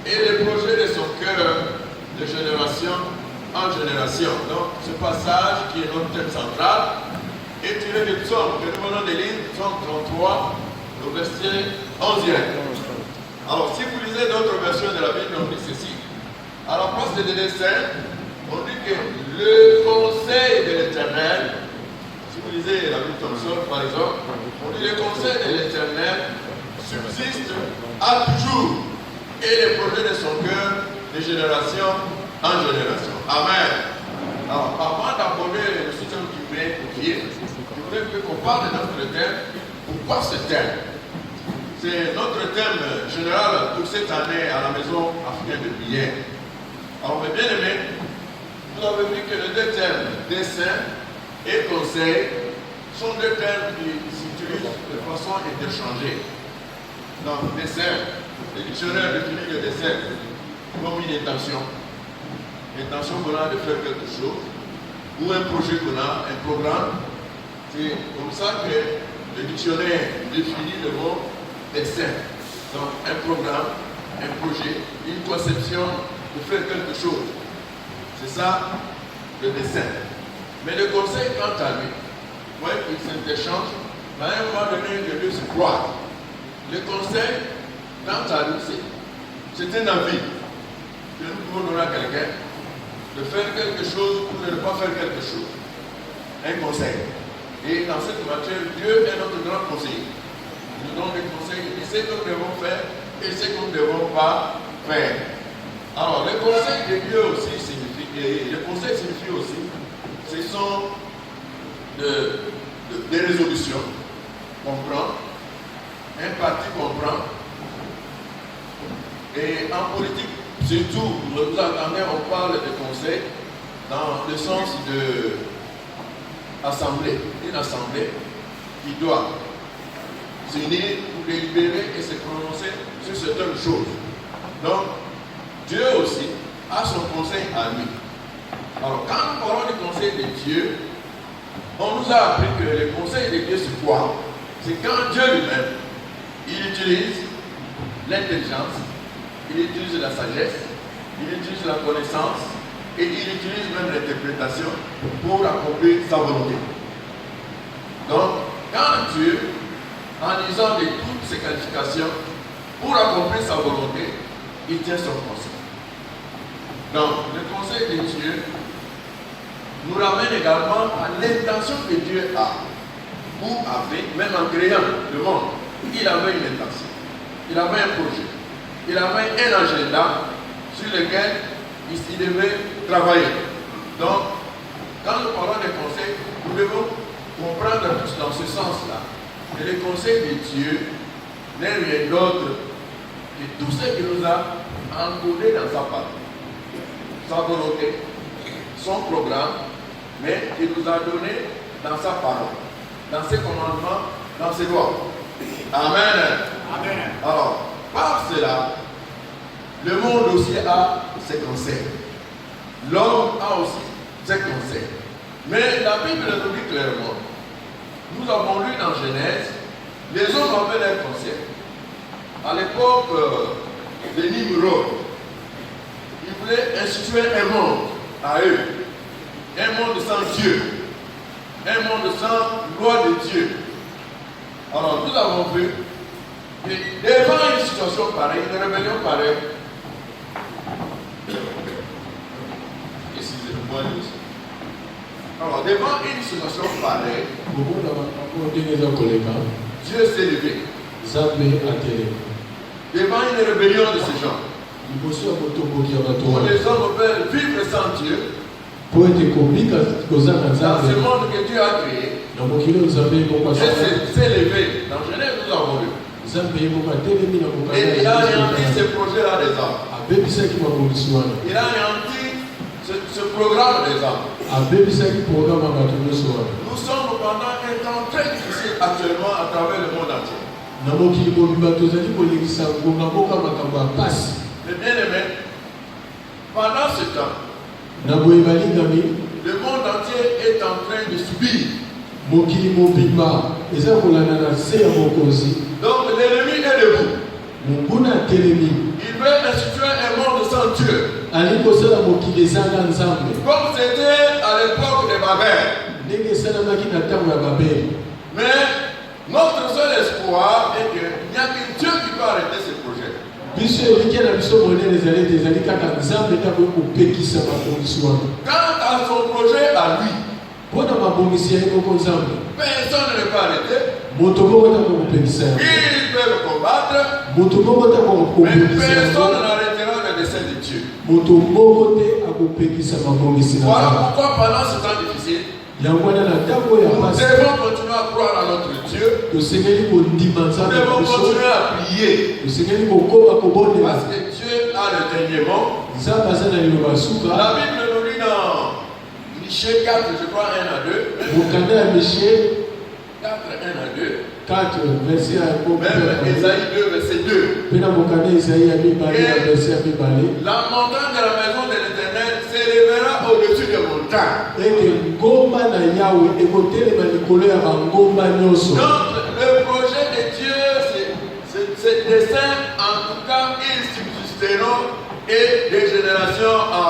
et les projets de son cœur de génération en génération. Donc, ce passage qui est notre thème central est tiré du psaume que nous venons de lire, psaume 33, le verset 11e. Alors, si vous lisez d'autres versions de la Bible, on dit ceci. À la place des dessins, on dit que le conseil de l'Éternel, si vous lisez la Bible Thompson par exemple, on dit le conseil de l'Éternel subsiste à toujours et les projets de son cœur de génération en génération. Amen. Alors, avant d'aborder le système du bien, je voudrais qu'on parle de notre thème. Pourquoi ce thème? C'est notre thème général pour cette année à la maison africaine de prière. Alors, mes bien-aimés, vous avez vu que les deux thèmes, dessin et conseil, sont deux termes qui s'utilisent de façon interchangée. Donc, dessin, le dictionnaire définit le dessin comme une intention. L'intention qu'on a de faire quelque chose, ou un projet qu'on a, un programme. C'est comme ça que le dictionnaire définit le mot dessin. Donc, un programme, un projet, une conception de faire quelque chose. C'est ça, le dessin. Mais le conseil, quant à lui, vous voyez qu'il s'interchange, mais à un moment donné, les deux se croisent. Le conseil, quant à lui, c'est un avis que nous pouvons donner à quelqu'un de faire quelque chose ou de ne pas faire quelque chose. Un conseil. Et dans cette matière, Dieu est notre grand conseiller. Il nous donne des conseils, il sait ce que nous devons faire et ce que nous ne devons pas faire. Alors, le conseil de Dieu aussi signifie, et le conseil signifie aussi, ce sont des résolutions qu'on prend, un parti qu'on prend, et en politique, surtout, vous entendez, on parle de conseil dans le sens de assemblée, une assemblée qui doit s'unir pour délibérer et se prononcer sur certaines choses. Donc, Dieu aussi a son conseil à lui. Alors, quand nous parlons du conseil de Dieu, on nous a appris que le conseil de Dieu, c'est quoi? C'est quand Dieu lui-même, il utilise l'intelligence, il utilise la sagesse, il utilise la connaissance et il utilise même l'interprétation pour accomplir sa volonté. Donc, quand Dieu, en usant de toutes ses qualifications pour accomplir sa volonté, il tient son conseil. Donc, le conseil de Dieu nous ramène également à l'intention que Dieu a ou avait, même en créant le monde. Il avait une intention, il avait un projet, il avait un agenda sur lequel il devait travailler. Donc, quand nous parlons des conseils, nous devons comprendre tous dans ce sens-là que le conseil de Dieu n'est rien d'autre que tout ce qu'il nous a encodé dans sa parole, sa volonté, son programme, mais qu'il nous a donné dans sa parole, dans ses commandements, dans ses lois. Amen. Amen. Alors, par cela, le monde aussi a ses conseils. L'homme a aussi ses conseils. Mais la Bible nous dit clairement, nous avons lu dans Genèse, les hommes avaient leurs conseils. À l'époque de Nimrod, ils voulaient instituer un monde à eux, un monde sans Dieu, un monde sans loi de Dieu. Alors nous avons vu que devant une situation pareille, une rébellion pareille, excusez-moi, alors devant une situation pareille, Dieu s'est levé. Devant une rébellion de ces gens, pour les hommes veulent vivre sans Dieu, dans ce monde que Dieu a créé, Dieu s'est levé. Dans Genèse, nous avons vu. Et il a anéanti ce projet-là des hommes. Il a anéanti ce programme des hommes. Nous sommes pendant un temps très difficile actuellement à travers le monde entier. Mais bien aimé, pendant ce temps, le monde entier est en train de subir. Donc l'ennemi est debout. Il veut instituer Comme c'était à l'époque de Babel. Mais notre seul espoir est qu'il n'y a que Dieu qui peut arrêter ce projet. Quant à son projet à lui, personne ne peut arrêter. Ils peuvent combattre, mais personne n'arrêtera le dessein de Dieu. Voilà pourquoi pendant ce temps difficile, nous devons continuer à croire à notre Dieu. Nous devons continuer à prier. Parce que Dieu a le dernier mot. La Bible nous dit dans Michée 4, je crois 1 à 2. 4, 1 à 2. 4, verset 1. Même Esaïe 2, verset 2. Et la montagne de la maison de l'Éternel s'élèvera au-dessus des montagnes. Donc, le projet de Dieu, c'est dessein, en tout cas, ils subsisteront et de génération en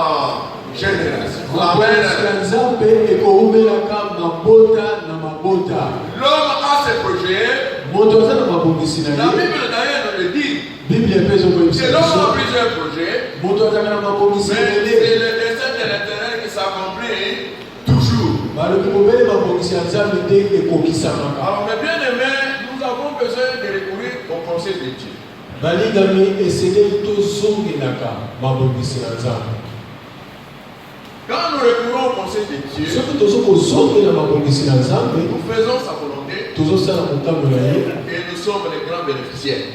génération. Amen. L'homme a ses projets. La Bible d'ailleurs nous le dit. Que l'homme a plusieurs projets. Mais c'est le dessein de l'Éternel qui s'accomplit toujours. Alors mes bien-aimés, nous avons besoin de recourir au conseil de Dieu. Quand nous recourons au conseil de Dieu, nous faisons sa volonté et nous sommes les grands bénéficiaires.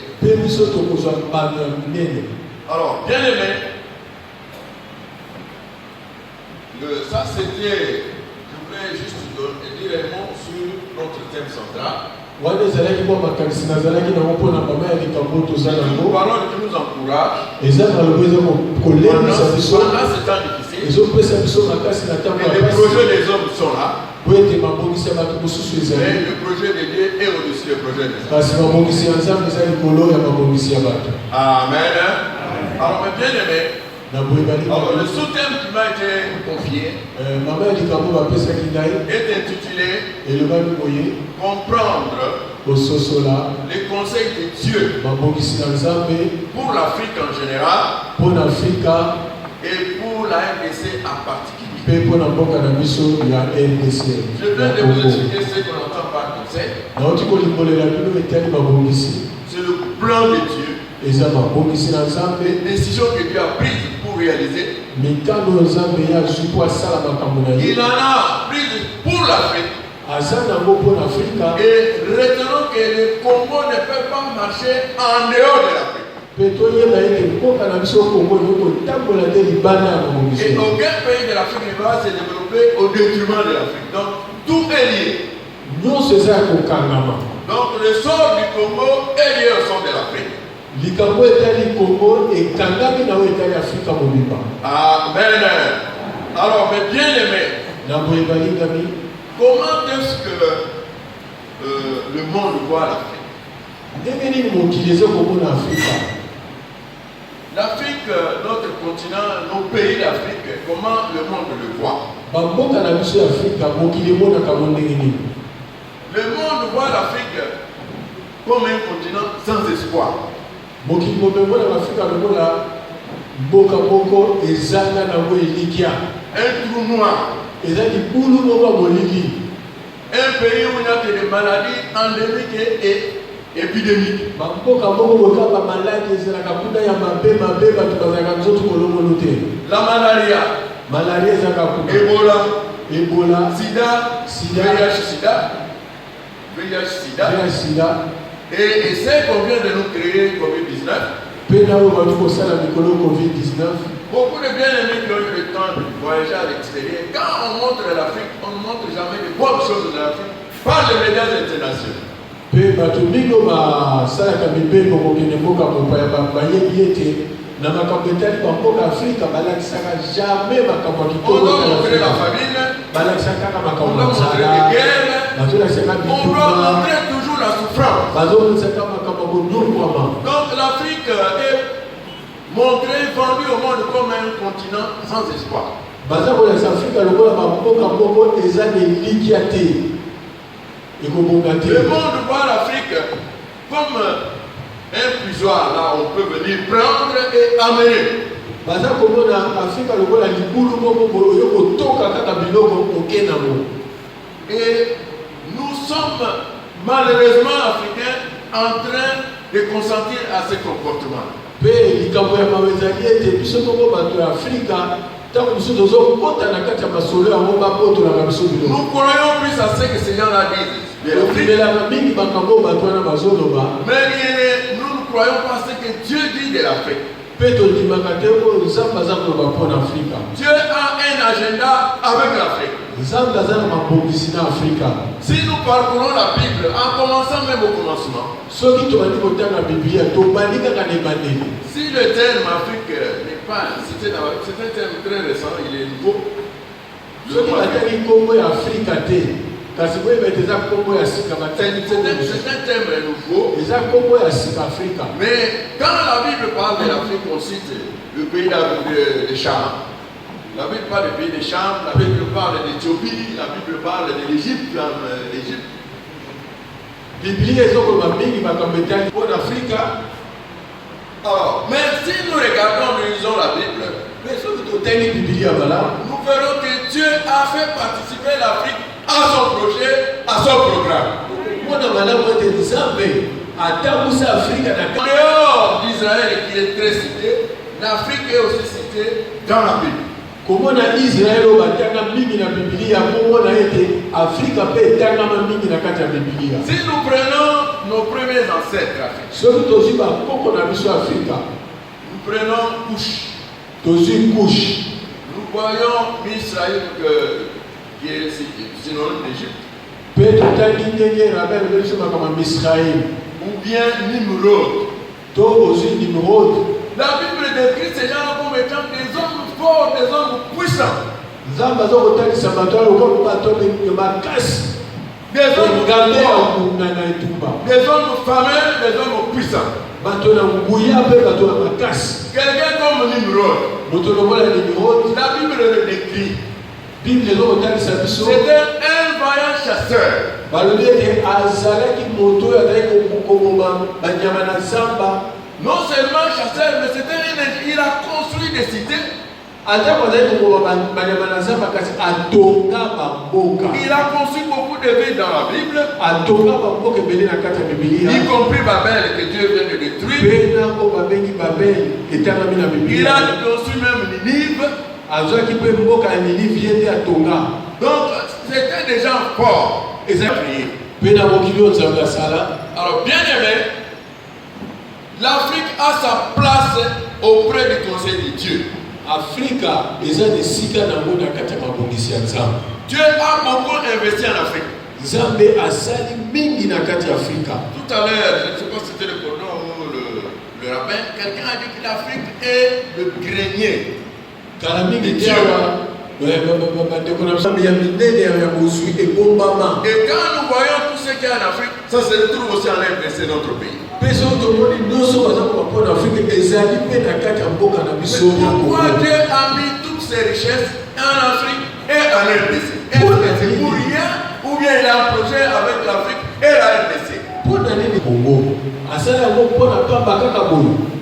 Alors, bien aimé, ça c'était, je voulais juste dire un mot sur notre thème central. Nous parlons de qui nous encourage pendant ce temps difficile. Et les projets des hommes sont là. Mais le projet de Dieu est au-dessus du projet des hommes. Amen. Alors mes bien-aimés, le sous-thème qui m'a été confié est intitulé Comprendre les conseils de Dieu pour l'Afrique en général et pour la RDC en particulier. Je viens de vous expliquer ce qu'on entend par conseil. C'est le plan de Dieu. Les décisions que Dieu a prises pour réaliser. Il en a prises pour l'Afrique. Et retenons que le Congo ne peut pas marcher en dehors de l'Afrique. Et aucun pays de l'Afrique ne va se développer au détriment de l'Afrique. Donc tout est lié. Donc le sort du Congo est lié au sort de l'Afrique. Amen. Alors mes bien-aimés, comment est-ce que le monde voit l'Afrique? L'Afrique, notre continent, nos pays d'Afrique, comment le monde le voit? Le monde voit l'Afrique comme un continent sans espoir. Un trou noir. Un pays où il n'y a que des maladies endémiques et épidémiques. La malaria, Ebola, Sida, VIH-Sida. Et c'est qu'on vient de nous créer COVID-19. Beaucoup de bien-aimés qui ont eu le temps de voyager à l'extérieur, quand on montre l'Afrique, on ne montre jamais de bonnes choses de l'Afrique par les médias internationaux. On doit montrer la famine, on doit montrer les guerres, on doit montrer toujours la souffrance. Donc l'Afrique montré, vendu au monde comme un continent sans espoir. Le monde voit l'Afrique comme un puisoir là où on peut venir prendre et amener. Et nous sommes malheureusement africains en train de consentir à ce comportement. Nous croyons plus à ce que ces gens-là disent. Mais nous ne croyons pas à ce que Dieu dit de l'Afrique. Dieu a un agenda avec l'Afrique. Si nous parcourons la Bible, en commençant même au commencement, si le terme Afrique n'est pas, c'est un terme très récent, il est nouveau. C'est un terme nouveau. Mais quand la Bible parle de l'Afrique, on cite le pays de Cham. La Bible parle du pays de Cham, la Bible parle d'Éthiopie, la Bible parle de l'Égypte. Alors, mais si nous regardons, nous lisons la Bible, nous verrons que Dieu a fait participer l'Afrique à son projet, à son programme. En dehors d'Israël qui est très cité, l'Afrique est aussi citée dans la Bible. Si nous prenons nos premiers ancêtres africains, nous prenons Cush. Nous voyons Misraïm qui est synonyme d'Égypte. Ou bien Nimrod. La Bible décrit ces gens comme étant des hommes forts, des hommes puissants. Des hommes fameux, des hommes puissants. Quelqu'un comme Nimrod. La Bible le décrit. C'était un vaillant chasseur. Non seulement chasseur, mais il a construit des cités. Il a construit beaucoup de villes dans la Bible, y compris Babel que Dieu vient de détruire. Il a construit même Ninive. Donc c'était des gens forts. Alors bien aimé, l'Afrique a sa place auprès du conseil de Dieu. Dieu a beaucoup investi en Afrique. Tout à l'heure, je ne sais pas si c'était le cordon ou le rabbin, quelqu'un a dit que l'Afrique est le grenier de Dieu. Et quand nous voyons tout ce qu'il y a en Afrique, ça se retrouve aussi en RDC, notre pays. Mais pourquoi Dieu a mis toutes ces richesses en Afrique et en RDC? Est-ce que c'est pour rien ou bien il a un projet avec l'Afrique et la RDC?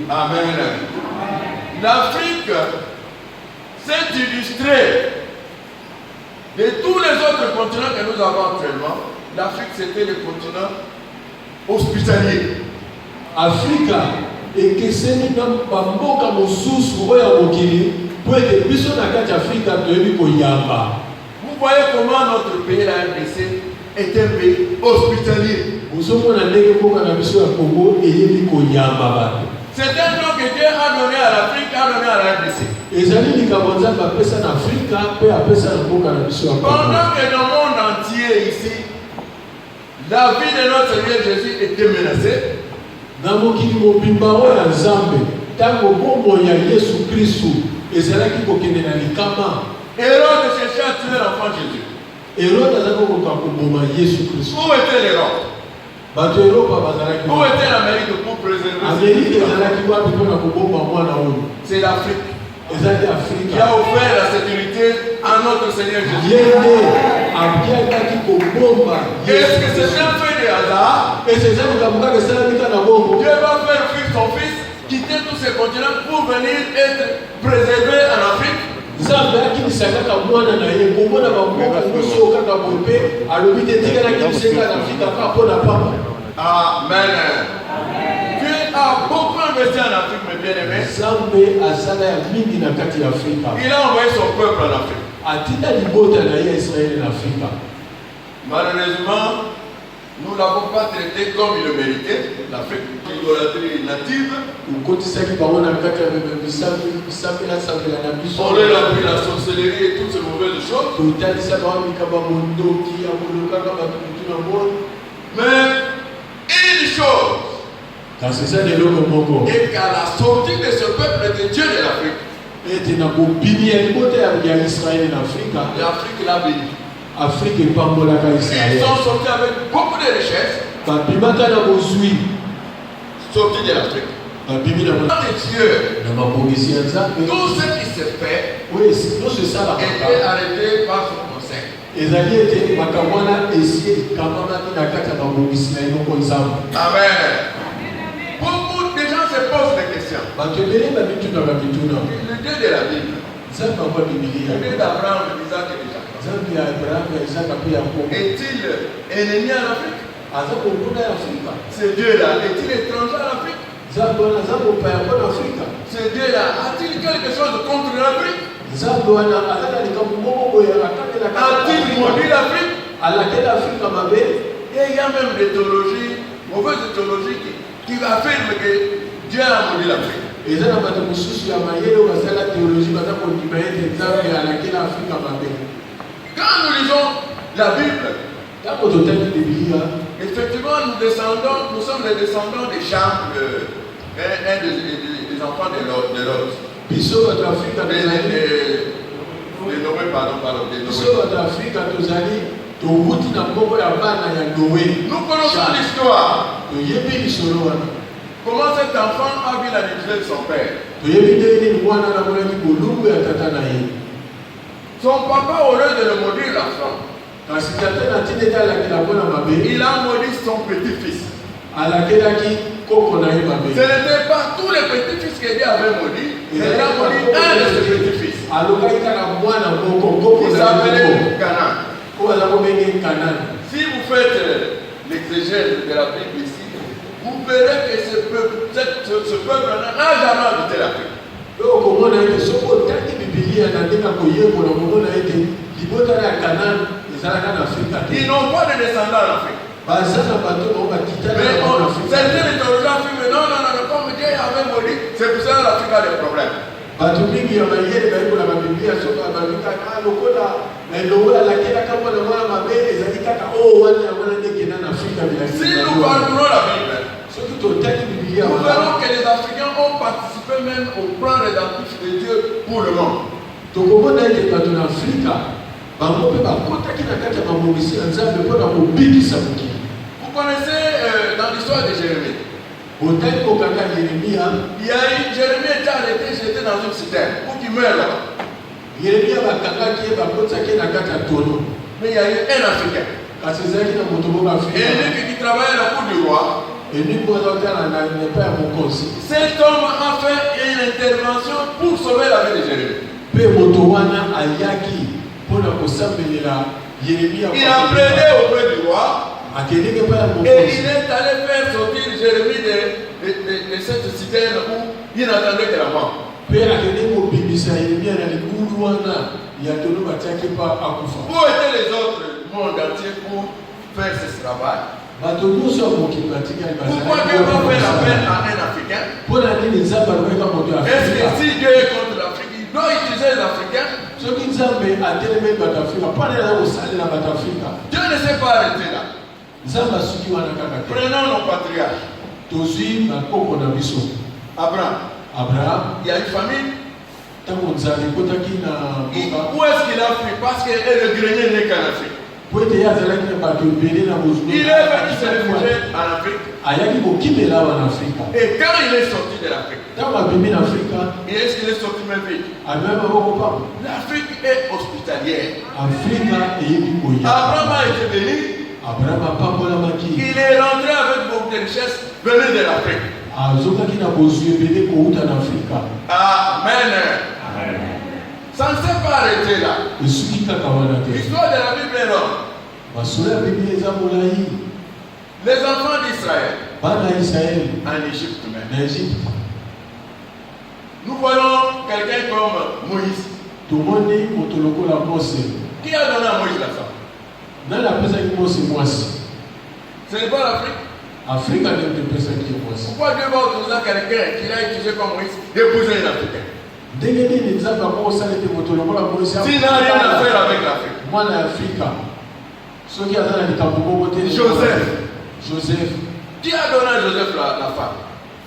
Amen. L'Afrique s'est illustrée de tous les autres continents que nous avons actuellement. L'Afrique, c'était le continent hospitalier. Africa ekeseni na bamboka mosusu oyo ya mokili po ete biso na kati ya Afrika toyebi koyamba. Vous voyez comment notre pays, la RDC, est un pays hospitalier. Bozomona ndenge mboka na biso ya Congo eyebi koyamba bato. C'est un nom que Dieu a donné à l'Afrique, a donné à la RDC. Ezali likambo Nzambe apesa na Afrika pe apesa na mboka na biso ya Congo. Pendant que dans le monde entier ici, la vie de notre Seigneur Jésus était menacée. Dans mokili mobimba oyo ya Nzambe, tango bombo ya Yesu Kristo ezalaki kokende na likama. Hérode cherchait à tuer l'enfant Jésus. Hérode azaki kokoboma Yesu Kristo. Où était l'Hérode? Où était l'Amérique pour préserver? C'est l'Afrique qui a offert la sécurité à notre Seigneur Jésus. Est-ce que c'est un fait de hasard? Dieu va faire fuir son fils, quitter tous ces continents pour venir être préservé en Afrique. Amen. Dieu a beaucoup investi en Afrique, mes bien-aimés. Il a envoyé son peuple en Afrique. Malheureusement, nous ne l'avons pas traité comme il le méritait. L'Afrique, l'idolâtrie native. On leur a pris la sorcellerie et toutes ces mauvaises choses. Mais une chose, et qu'à la sortie de ce peuple de Dieu de l'Afrique, l'Afrique l'a béni. Ils sont sortis avec beaucoup de richesses. Sortis de l'Afrique. Dieu, tout ce qui se fait était arrêté par son conseil. Amen. Beaucoup de gens se posent des questions. Le Dieu de la Bible, le Dieu d'Abraham, d'Isaac et de Jacob, est-il ennemi en Afrique? Ce Dieu-là est-il étranger en Afrique? Ce Dieu-là a-t-il quelque chose contre l'Afrique? A-t-il maudit l'Afrique? Et il y a même des théologies, mauvaises théologies qui affirment que Dieu a maudit l'Afrique. Quand nous lisons la Bible, effectivement nous sommes les descendants des Cham, un des enfants de Lot. Des Noé, pardon, des Noé. Nous connaissons l'histoire. Comment cet enfant a vu la nudité de son père. Son papa, au lieu de le maudire l'enfant, il a maudit son petit-fils. Ce n'était pas tous les petits-fils que Dieu avait maudits, mais il a maudit un de ses petits-fils. Il s'appelait Canaan. Si vous faites l'exégèse de la Bible ici, vous verrez que ce peuple n'a jamais habité l'Afrique. Ils n'ont pas de descendants en Afrique. Mais certains les théologiens affirment mais non, comme Dieu avait maudit, c'est pour ça que l'Afrique a des problèmes. Si nous parcourons la Bible, nous verrons que les Africains ont participé même au plan rédemptif de Dieu pour le monde. Vous connaissez dans l'histoire de Jérémie. Jérémie était arrêté, j'étais dans une citerne pour qu'il meure là-bas. Mais il y a eu un Africain. Et qui travaillait à la cour du roi. Cet homme a fait une intervention pour sauver la vie de Jérémie. Il a plaidé auprès du roi. Et il est allé faire sortir Jérémie de cette citerne où il n'attendait que la mort. Où étaient les autres mondes entiers pour faire ce travail? Pourquoi Dieu va faire la peine à un Africain? Est-ce que si Dieu est contre l'Afrique, il doit utiliser les Africains? Dieu ne s'est pas arrêté là. Prenons nos patriarches. Abraham, il y a une famille. Où est-ce qu'il a fui? Parce que le grenier n'est qu'en Afrique. Il est venu se réfugier en Afrique. Et quand il est sorti de l'Afrique, est-ce qu'il est sorti même vite? L'Afrique est hospitalière. Abraham a été béni. Il est rentré avec beaucoup de richesses venues de l'Afrique. Amen. Ça ne s'est pas arrêté là. L'histoire de la Bible est longue. Les enfants d'Israël en Égypte même. Nous voyons quelqu'un comme Moïse. Qui a donné à Moïse la femme? Ce n'est pas l'Afrique. Pourquoi Dieu va autoriser quelqu'un qui l'a utilisé comme Moïse d'épouser une Africaine? S'il n'a rien à faire avec l'Afrique. Joseph. Qui a donné à Joseph la femme?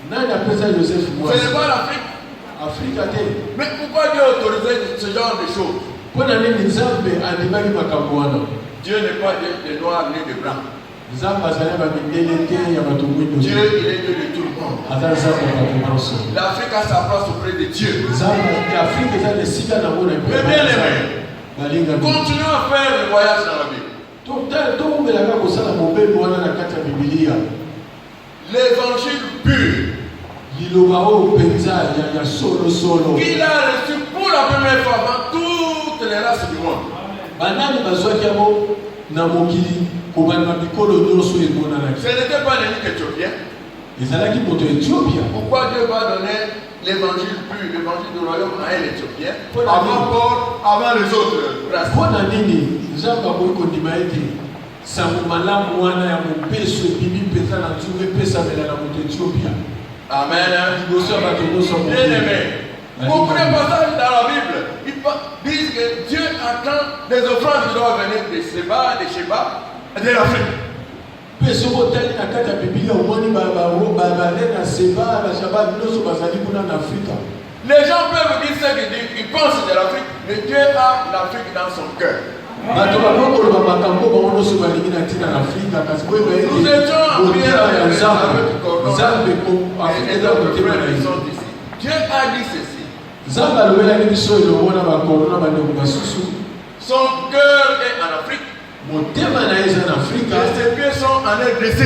Ce n'est pas l'Afrique. Mais pourquoi Dieu a autorisé ce genre de choses? Dieu n'est pas Dieu de noir ni de blanc. Dieu, il est Dieu de tout le monde. L'Afrique a sa place auprès de Dieu. Mais bien aimé, continuons à faire le voyage dans la Bible. L'évangile pur qu'il a reçu pour la première fois dans toutes les races du monde. Ce n'était pas l'ennemi éthiopien. Pourquoi Dieu va donner l'évangile pur, l'évangile du royaume à un Éthiopien avant Paul, avant les autres? Amen. Bien aimé. Beaucoup de passages dans la Bible disent que Dieu attend des offrandes qui doivent venir de Sheba, de l'Afrique. Les gens peuvent dire ce qu'ils disent, ils pensent de l'Afrique, mais Dieu a l'Afrique dans son cœur. Nous étions en prière avec Dieu a dit ceci. Son cœur est en Afrique. Et ses pieds sont en RDC.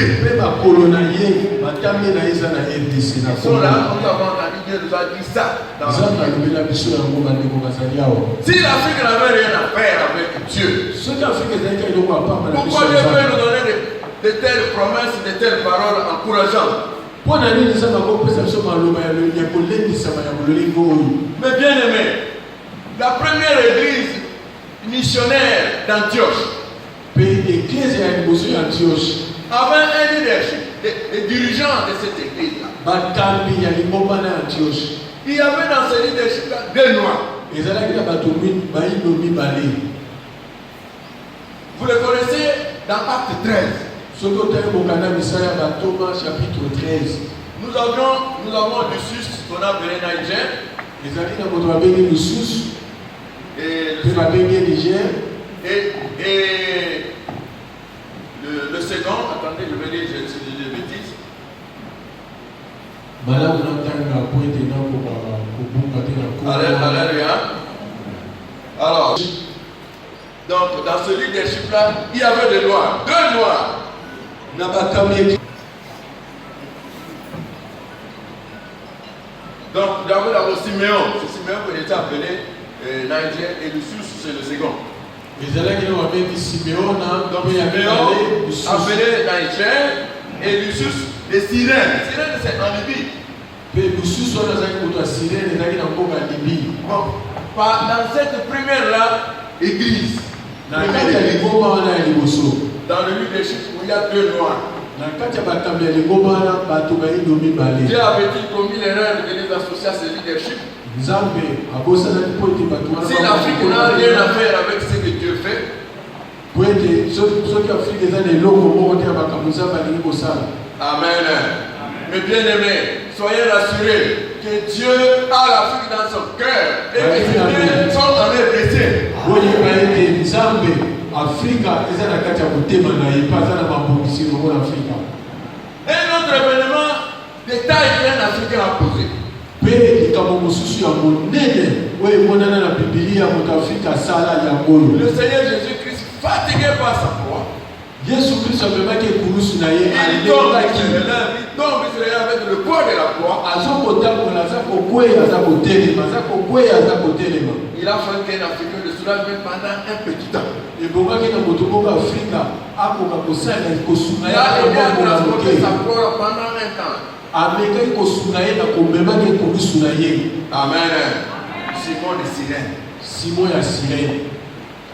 Ils sont là, nous avons entendu Dieu nous a dit ça. Si l'Afrique n'avait rien à faire avec Dieu, pourquoi Dieu veut nous donner de telles promesses, de telles paroles encourageantes? Mais bien aimé, la première église missionnaire d'Antioche avait un leadership, des dirigeants de cette église-là. Il y avait dans ce leadership-là deux noirs. Vous le connaissez dans Acte 13. Nous avons Lucius qu'on a appelé Niger. Et le second, attendez, je vais dire, j'ai dit des bêtises. Alléluia. Alors, donc dans ce leadership-là, il y avait des noirs, deux noirs. Donc, d'abord Siméon, c'est Siméon qui était appelé Niger, et Lucius, c'est le second. Donc, Siméon appelé Niger, et Lucius, les Sirènes. Les Sirènes, c'est en Libye. Bon, dans cette première-là, église, dans le leadership où il y a deux noirs. Dieu avait-il commis l'erreur de les associer à ce leadership? Si l'Afrique n'a rien à faire avec ce que Dieu fait, amen. Mais bien aimé, soyez rassurés que Dieu a l'Afrique dans son cœur et que ses biens sont en RDC. Afrika eza na kati ya kotema na ye pas na mabongisi na Afrika. Un autre événement de taille qu'un Africain a posé. Pe likambo mosusu ya monene oyo emonana na Biblia moto Afrika asala yango. Le Seigneur Jésus-Christ, fatigué par sa croix, Yesu Kristo amemaki ekulusu na ye il tombe Israël avec le poids de la croix. azokotambola aza kokweya aza kotelema aza kokweya aza kotelema. Il a fallu qu'un Africain le soulève même pendant un petit temps. ebongaki na moto moko Afrika akoka kosala kosunga Il a transporté sa croix pendant un temps. amekaki kosunga ye na komemaki ekulusu na ye. Amen. Simon de Cyrène. Simon ya Cyrène.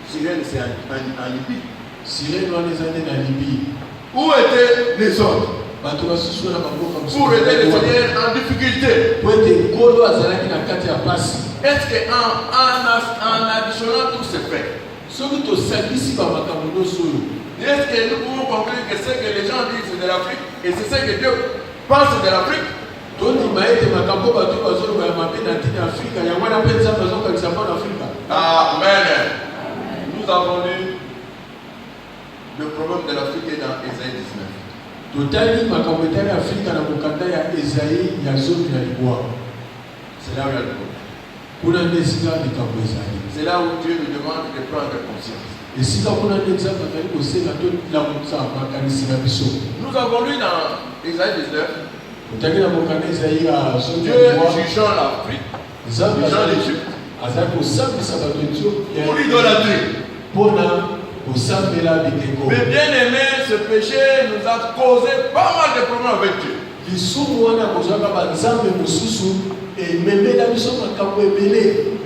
Cyrène, c'est en Libye. Cyrène wana eza nde na Libye. Où étaient les autres bato basusu wana baboka pour aider le Seigneur en difficulté? po ete nkolo azalaki na kati ya pasi. Est-ce qu'en additionnant tous ces faits, soki tosangisi bamakambo nyonso oyo, est-ce que nous pouvons conclure que ce que les gens disent de l'Afrique et c'est ce que Dieu pense de l'Afrique? tondima ete makambo bato bazoloba ya mabe na ntina Afrika yango wana mpe nzambe azokangisa mpo na Afrika. Amen. Nous avons lu le problème de l'Afrique est dans Ésaïe 19. totali makambo etali Afrika na mokanda ya Ezaïe ya zomi na libwa. C'est là où il y a le problème. kuna nde esika likambo ezali. C'est là où Dieu nous demande de prendre conscience. esika kuna nde nzambe azali kosenga tolamusa makanisi na biso. Nous avons lu dans Ésaïe 19, totali na mokanda Ezaïe ya zomi Dieu na libwa. jugeant l'Afrique, nzambe jugeant l'Égypte, azali kosambisa bato Ethiopia pour l'idolâtrie. mpona kosambela biteko. Mais bien aimé, ce péché nous a causé pas mal de problèmes avec Dieu. lisumu wana kozwaka banzambe mosusu ememela biso makambo ebele.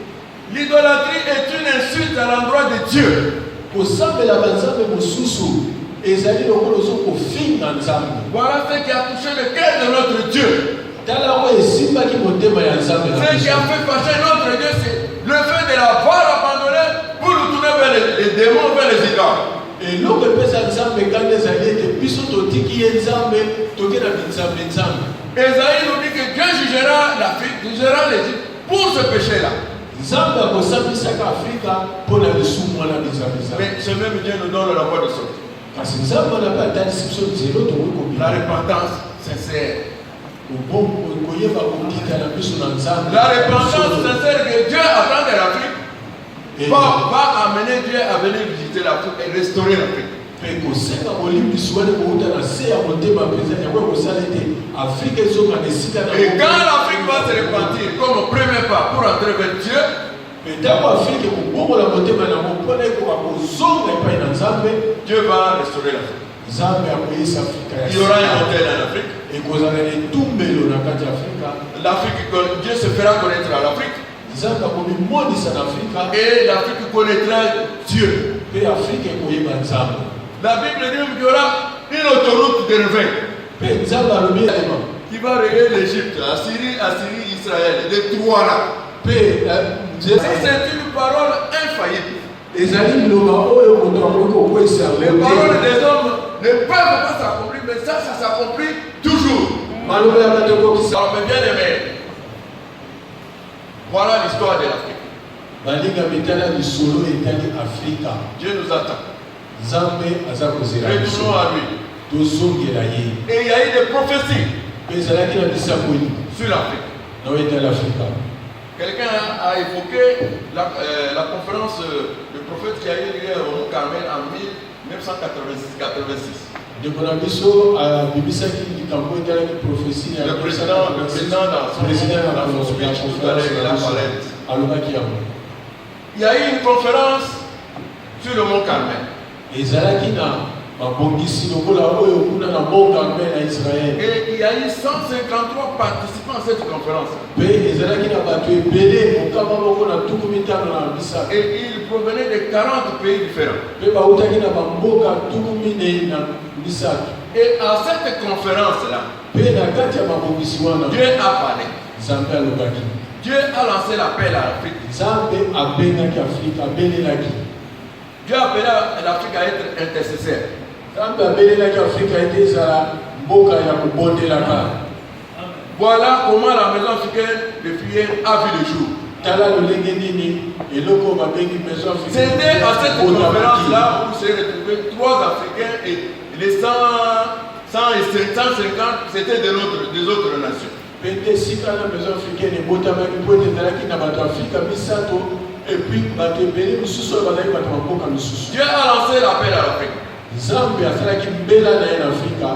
L'idolâtrie est une insulte à l'endroit de Dieu. kosambela banzambe mosusu ezali lokola ozokofinga nzambe. Voilà ce qui a touché le cœur de notre Dieu. tala ngo esimbaki motema ya nzambe na Ce qui biso. a fait fâcher notre Dieu, c'est le fait de l'avoir abandonné pour nous tourner vers les démons, vers les idoles. eloko epesa nzambe kanda ezali ete biso totiki ye nzambe toke na binzambe nzambe. Esaïe nous dit que Dieu jugera l'Afrique, jugera l'Égypte pour ce péché-là. nzambe akosambisaka Afrika mpona lisumu wana binzambe nzambe. Mais ce même Dieu nous donne la voie de sortie. kasi nzambe wana mpe atalisi biso nzela tokoki La kobima repentance sincère. koyeba kokita na biso na nzambe. La repentance sincère que Dieu attend de l'Afrique va amener Dieu à venir visiter l'Afrique et restaurer l'Afrique. mpe kosenga molimbisi wana kouta na se ya motema mpenza yango ekosala ete Afrika ezonga na esika na Et quand l'Afrique va se repentir comme premier pas pour entrer vers Dieu, mpe ntango Afrika ekobongola motema yango mpona ekoka kozonga epai na nzambe, Dieu va restaurer l'Afrique. nzambe akoyisa Afrika ya Il y aura un sika. hôtel en Afrique. ekozala na etumbelo na kati ya Afrika. L'Afrique, Dieu se fera connaître à l'Afrique. nzambe akomimonisa na Afrika Et l'Afrique connaîtra Dieu. mpe Afrika ekoyeba nzambe. La Bible dit qu'il y aura une autoroute de réveil mpe nzambe alobi elema qui va relier l'Égypte, Assyrie, Israël, les trois là. mpe C'est une parole infaillible. ezali liloba oyo moto akoki kokwesa Les paroles des hommes ne peuvent pas s'accomplir, mais ça s'accomplit toujours. maloba ya bato ekokisa. Alors, mes bien-aimés, voilà l'histoire de l'Afrique. balinga mitala lisolo etali Afrika. Dieu nous attend. nzambe aza kozela biso Retournons à lui. tozongela ye. Et il y a eu des prophéties mpe ezalaki na bisakoli sur l'Afrique. na oyo etali Afrika. Quelqu'un a évoqué la conférence du prophète qui a eu lieu au Mont Carmel en 1986. ndeko na biso abibisaki likambo etalaki prophésie ya Le président dans son speech tout à l'heure, il a parlé. alobaki yango. Il y a eu une conférence sur le Mont Carmel. ezalaki na mabongisi lokola oyo kuna na Mont Carmel na Israël. Et il y a eu 153 participants à cette conférence. mpe ezalaki na bato ebele mokama moko na tuku mitano na misato. Et ils provenaient de 40 pays différents. mpe bautaki na bamboka tuku minei na misato. Et à cette conférence-là, mpe na kati ya mabongisi wana Dieu a parlé. nzambe alobaki. Dieu a lancé l'appel à l'Afrique. nzambe abengaki Afrika abelelaki. Dieu a appelé l'Afrique à être intercesseur. nzambe abelelaki Afrika ete ezala mboka ya kobondelaka. Voilà comment la maison africaine de Fuyenne a vu le jour. C'était à cette conférence-là où s'est retrouvé 3 Africains et les 150, c'était des autres nations. Dieu a lancé l'appel à l'Afrique.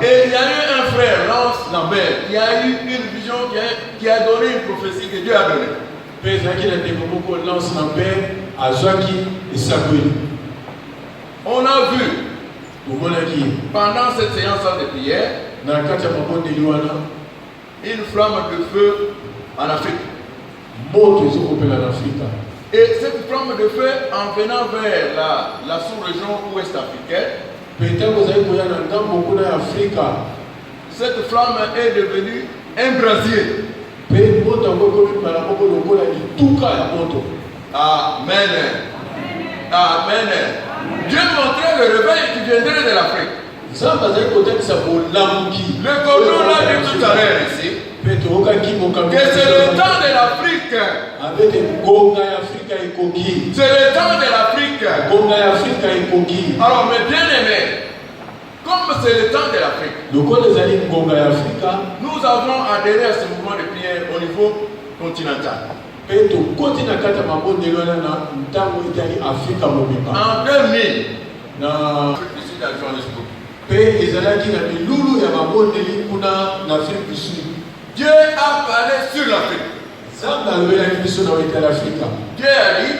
Et il y a eu un frère, Lance Lambert, qui a eu une vision, qui a donné une prophétie que Dieu a donnée. On a vu pendant cette séance de prière une flamme de feu en Afrique. Et cette flamme de feu, en venant vers la sous-région ouest africaine, cette flamme est devenue un brasier. Amen. Amen. Dieu montrait le réveil qui viendrait de l'Afrique. Le cordon l'a dit tout à l'heure ici. Que c'est le temps de l'Afrique. C'est le temps de l'Afrique. Alors, mes bien-aimés, comme c'est le temps de l'Afrique, nous avons adhéré à ce mouvement de prière au niveau continental. En 2000, ici dans Johannesburg, Dieu a parlé sur l'Afrique. Dieu a dit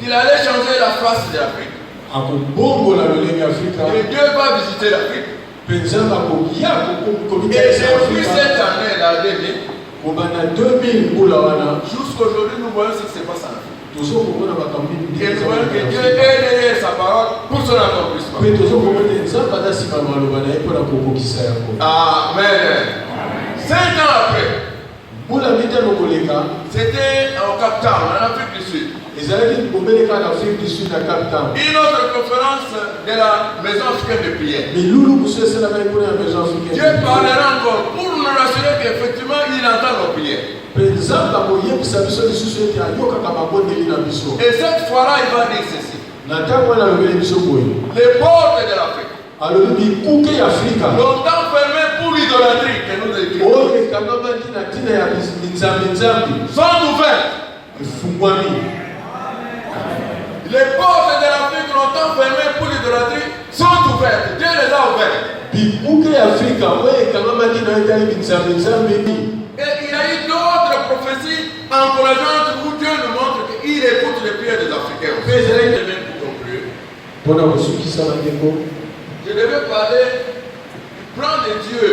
qu'il allait changer la face de l'Afrique. Et Dieu va visiter l'Afrique. Et depuis cette année-là, 2000, jusqu'aujourd'hui, nous voyons ce qui se passe en Afrique. Et nous voyons que Dieu est derrière sa parole pour son accomplissement. Amen. 5 ans après, c'était au Cap Town, en Afrique du Sud. Une autre conférence de la maison africaine de prière. Dieu parlera encore pour nous rassurer qu'effectivement il entend nos prières. Et cette fois-là, il va dire ceci. Les portes de l'Afrique, longtemps fermées pour l'idolâtrie que nous décrivons, sont ouvertes. Les portes de l'Afrique longtemps fermées pour l'idolâtrie sont ouvertes. Dieu les a ouvertes. Et il y a eu d'autres prophéties encourageantes où Dieu nous montre qu'il écoute les prières des Africains. Pour conclure, je devais parler du plan de Dieu,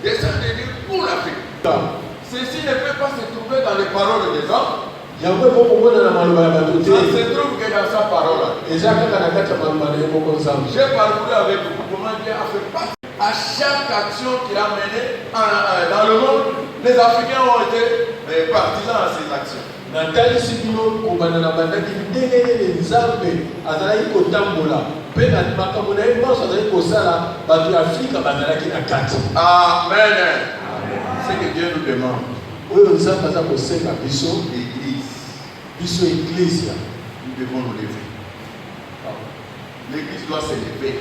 des saints de Dieu pour l'Afrique. Ceci ne peut pas se trouver dans les paroles des hommes. Ça se trouve que dans sa parole. J'ai parcouru avec vous comment Dieu a fait passer à chaque action qu'il a menée dans le monde. Les Africains ont été partisans à ces actions. Amen. C'est que Dieu nous demande. L'église, nous devons nous lever. L'église doit se lever.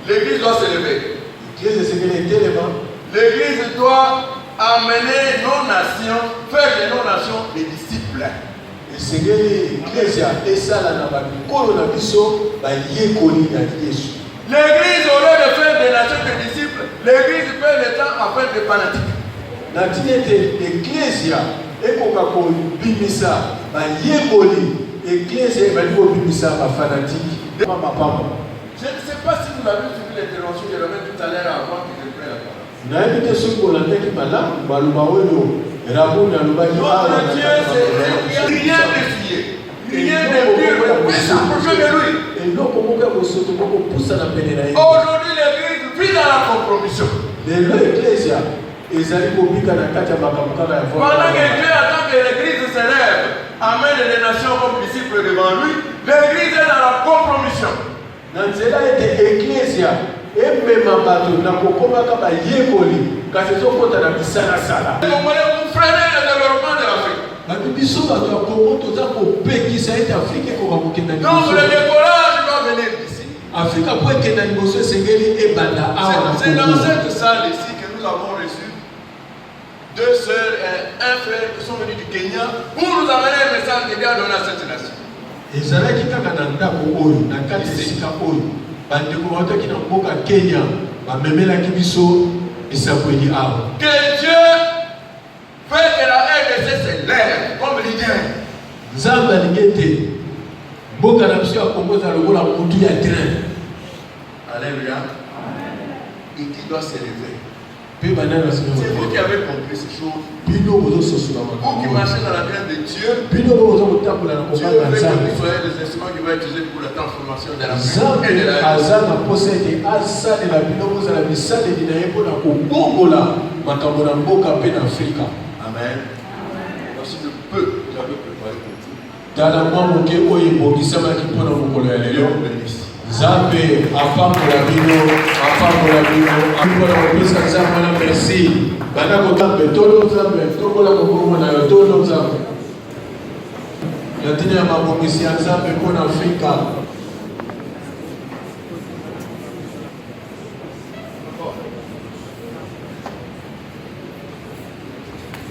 L'église doit se lever. L'église doit amener nos nations, faire de nos nations des disciples. L'église, au lieu de faire des nations des disciples, l'église perd le temps à faire des fanatiques. Je ne sais pas si vous avez suivi l'intervention de Romain tout à l'heure avant que je prenne la parole. Notre Dieu, c'est rien de fier, rien de pire, on peut s'approcher de lui. Aujourd'hui, l'église vit dans la compromission. Pendant que Dieu attend que l'église se lève, amène les nations comme disciples devant lui, l'église est dans la compromission. kasi ezokota na misala sala. Les Congolais vont freiner le développement de l'Afrique. bato biso bato ya Congo toza kopekisa ete Afrika ekoka kokenda Donc le liboso. décollage doit venir d'ici. Afrika po ekenda liboso esengeli ebanda awa na C'est dans Congo. cette salle ici que nous avons reçu 2 sœurs et un frère qui sont venus du Kenya pour nous amener un message que Dieu a donné à cette nation. ezalaki kaka na ndako oyo na kati ya esika oyo bandeko bautaki na mboka Kenya bamemelaki biso esakweli awa. Que Dieu fait que la RDC s'élève comme leader. nzambe alingi ete mboka na biso ya Congo eza lokola mutu ya train. Alléluia. Et qui doit s'élever. Pe banana C'est vous qui avez compris ces choses. bino bozososola Vous qui makambo marchez dans la grâce de Dieu. bino bozo kotambola na Dieu kobanga veut que nzambe. vous soyez les instruments qu'il va utiliser pour la transformation de la vie et de nzambe la vie. aza na posa ete asalela bino bozala bisaleli na ye mpona kobongola makambo na mboka mpe na Afrika. Amen. Voici le peu que tu avais préparé pour vous. tala mwa moke oyo ebongisamaki mpona mokolo ya Dieu lelo. vous bénisse. nzambe apambola bino mpona kopesa nzambe wana merci. banda kotambe tolo nzambe tokola kokongo na yo tolo nzambe na ntina ya mabongisi ya nzambe mpona Afrika.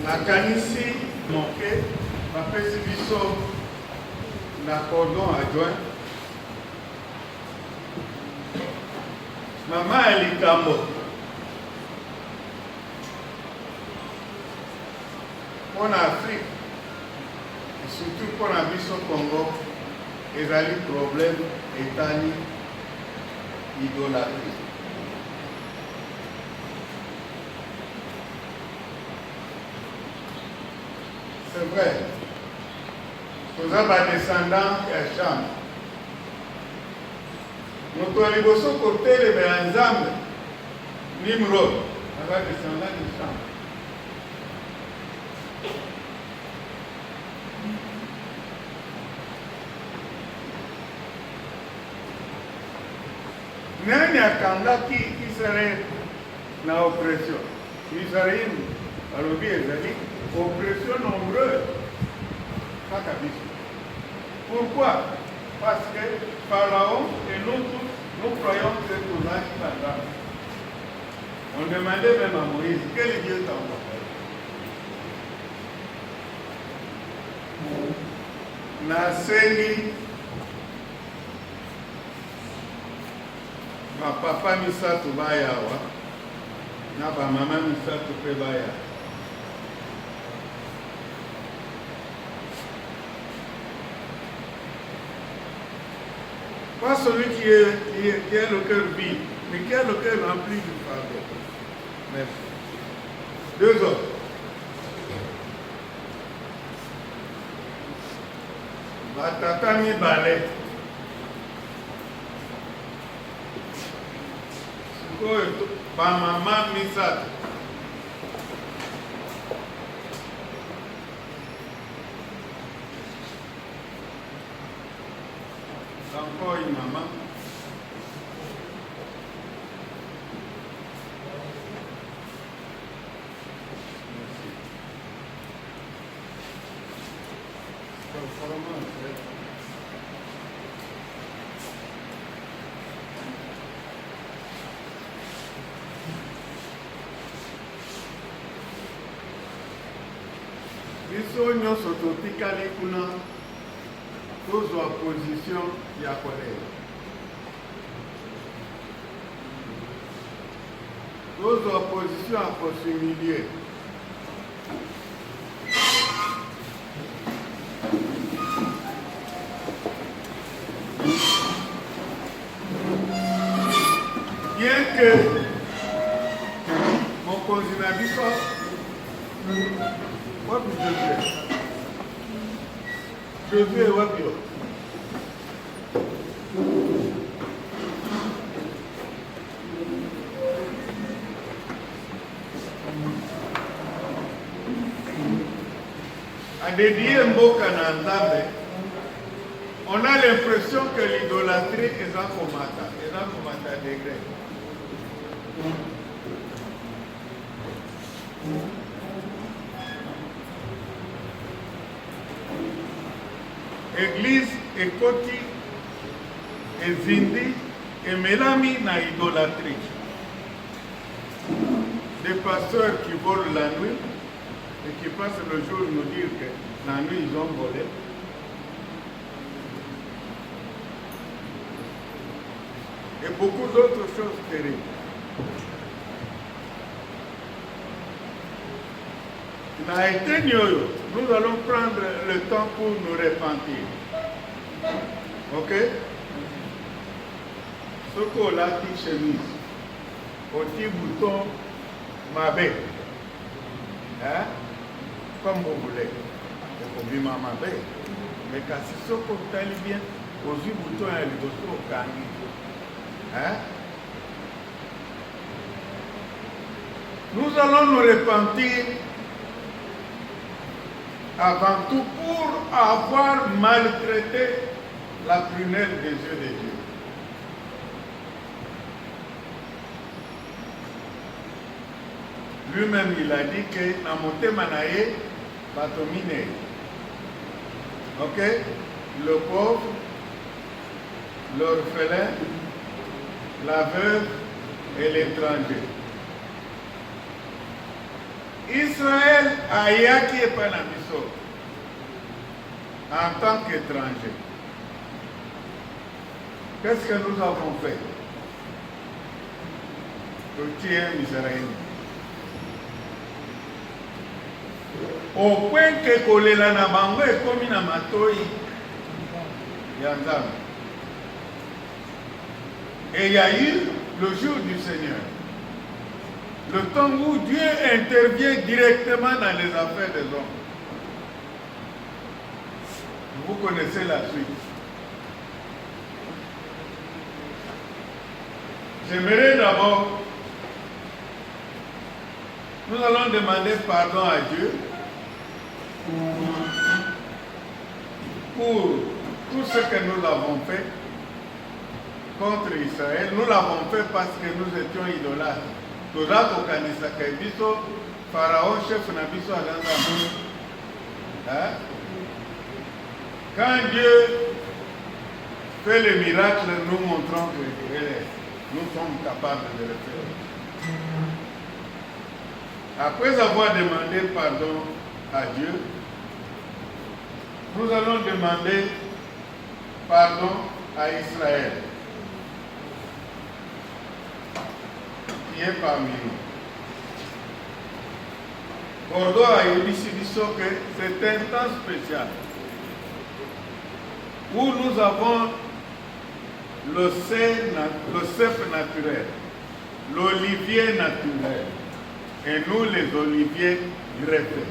nakanisi moke bapesi biso na cordon adjoint mama ya likambo mpona Afrique surtout mpona biso Congo ezali problème etali idolâtrie. C'est vrai. Toza ba descendant ya Cham. Moto ya liboso kotelemela Nzambe Nimrod aza descendant ya Cham. Nani akangaki Israel na oppression? Israel alobi ezali oppression nombreuse. Pourquoi? Parce que Pharaon et nous tous, nous croyons que c'est pour l'âge Pharaon. On demandait même à Moïse, quel Dieu t'a envoyé? Nasengi ma papa misato bayawa na ba mama misato pe baya. Pas celui qui a le cœur vide, mais qui a le cœur rempli du pardon. Merci. 2 autres. Batata mibale. Sikoyo ba mama misato. Encore une maman. Biso nyonso totikali kuna tozwa position ya kolera. Tozwa position ya kosimilie. Bien que mokonzi na biso wapi Josué wapi yo? Adédié mboka na Nzambe, on a l'impression que l'idolâtrie est en comata degré. Église ekoti ezindi emelami na idolâtrie. Des pasteurs qui volent la nuit et qui passent le jour nous dire que la nuit ils ont volé. Et beaucoup d'autres choses terribles. Nous allons prendre le temps pour nous repentir. Ok? Ce qu'on a dit chemise, au petit bouton mabé, hein? Comme vous voulez. Vous pouvez mabé. Mais quand c'est ce qu'on t'a bien, au bouton et le bouton au cani. Hein? Nous allons nous repentir avant tout pour avoir maltraité la prunelle des yeux de Dieu. Lui-même, il a dit que na motema na ye batomine. Ok? Le pauvre, l'orphelin, la veuve et l'étranger. Israël a yaki epanabiso en tant qu'étranger. Qu'est-ce que nous avons fait? Le tien Israël. Au point que kolela na bango ekomi na matoi ya Nzambe. Et il y a eu le jour du Seigneur. Le temps où Dieu intervient directement dans les affaires des hommes. Vous connaissez la suite. J'aimerais d'abord, nous allons demander pardon à Dieu pour tout ce que nous avons fait contre Israël. Nous l'avons fait parce que nous étions idolâtres. Pharaon, chef Nabiso hein? Quand Dieu fait le miracle, nous montrons que nous sommes capables de le faire. Après avoir demandé pardon à Dieu, nous allons demander pardon à Israël, qui est parmi nous. Bordeaux a dit que c'est un temps spécial où nous avons le cep naturel, l'olivier naturel, et nous les oliviers greffés.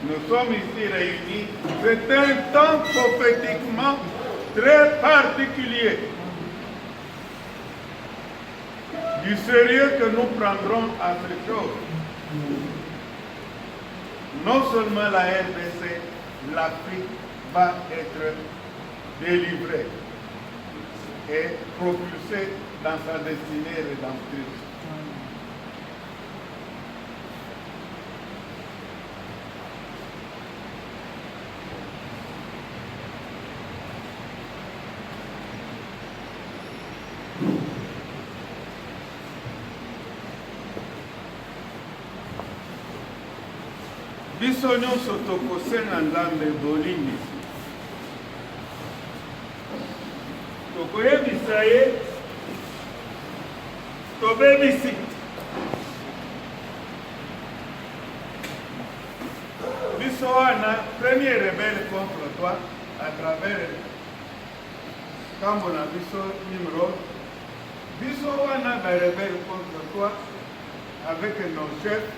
Nous sommes ici réunis. C'est un temps prophétiquement très particulier. Du sérieux que nous prendrons à ces choses. Non seulement la RDC, l'Afrique va être délivrée et propulsée dans sa destinée rédemptrice. Biso nyonso tokosenga Nzambe bolimbisi. Tokoyebisa ye, tobebisi. Biso wana premier rebelle contre toi à travers Kambo na biso Nimrod. Biso wana ba rebelle contre toi avec nos chefs.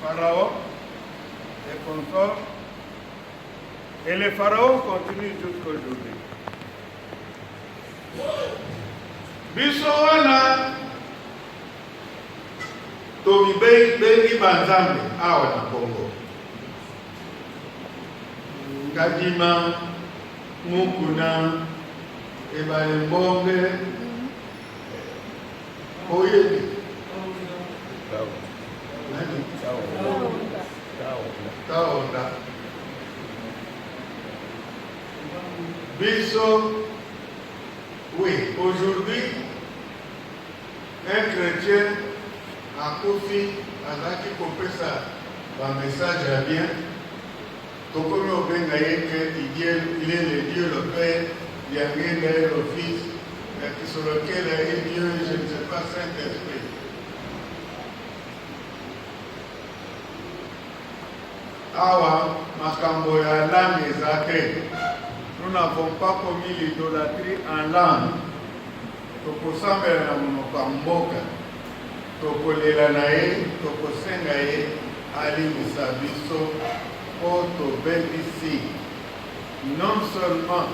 Pharaon et consorts. Et les pharaons continuent jusqu'aujourd'hui. Bisowana Tomi Bengi Banzambe awa na Congo. Kadima Mukuna Ebalembonge Oyebi. Taonda. Biso, oui, aujourd'hui, un chrétien a confié à qui compte ça, un message à bien. Donc, comme on peut dire qu'il est le Dieu, le Père, il y a rien derrière le Fils, sur lequel est Dieu, je ne sais pas, Saint-Esprit. Awa, makambo ya langue sacrée. Nous n'avons pas commis l'idolâtrie en langue. Tokosambela na monoko ya mboka. Tokolela na ye, tokosenga ye alimisa biso po tobebisi. Non seulement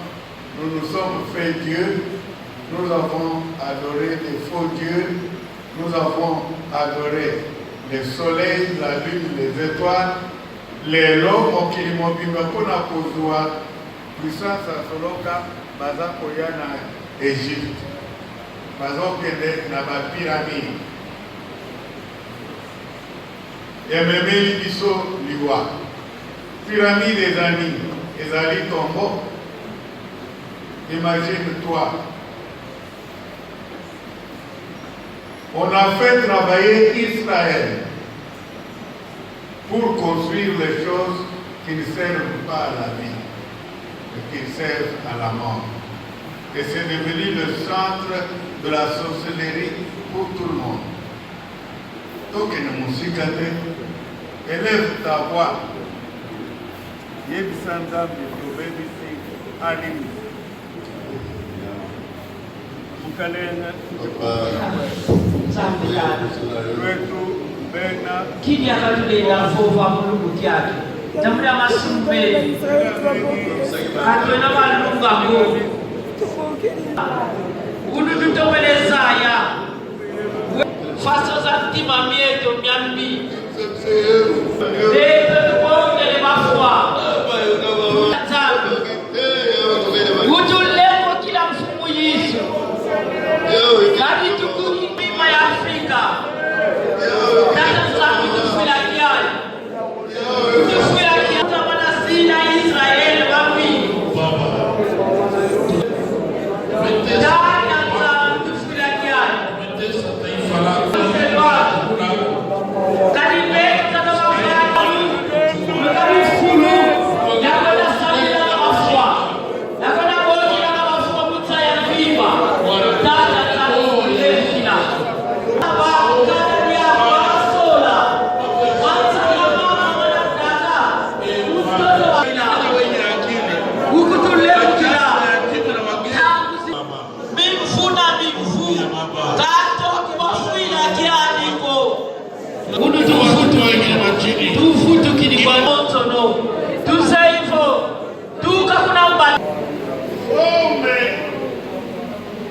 nous nous sommes fait Dieu, nous avons adoré des faux dieux, nous avons adoré le soleil, la lune, les étoiles. Lelo mokili mobimba mpona kozwa puissance ya soloka baza koya na Égypte, bazokende na bapiramide ememeli biso liwa. Pyramide ezali tombo. Imagine-toi, on a fait travailler Israël pour construire les choses qui ne servent pas à la vie, mais qui servent à la mort. Et c'est devenu le centre de la sorcellerie pour tout le monde. Donc, une musique, élève ta voix. Yebisanda, Bébisi, Alim. Mukalena, Kini akatuleeta fova mulungu kyake tambula masumbeni atwena balungako unu tutowelezaya faso za mtima mieto myambi leta tukuongele mafwa utulemo kila mfumu Yesu kadi tukuhimima ya Afrika.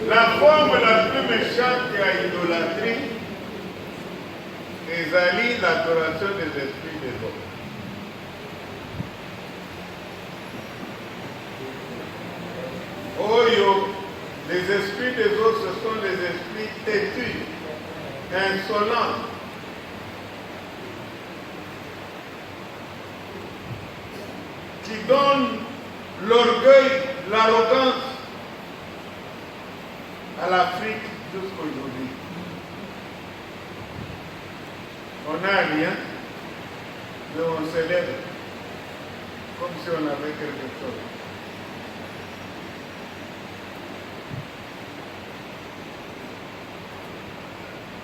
La forme la plus méchante à idolâtrie est l'adoration des esprits des hommes. Oh, les esprits des autres, ce sont les esprits têtus, insolents. Qui donnent l'orgueil, l'arrogance à l'Afrique jusqu'aujourd'hui. On n'a rien, mais on célèbre comme si on avait quelque chose.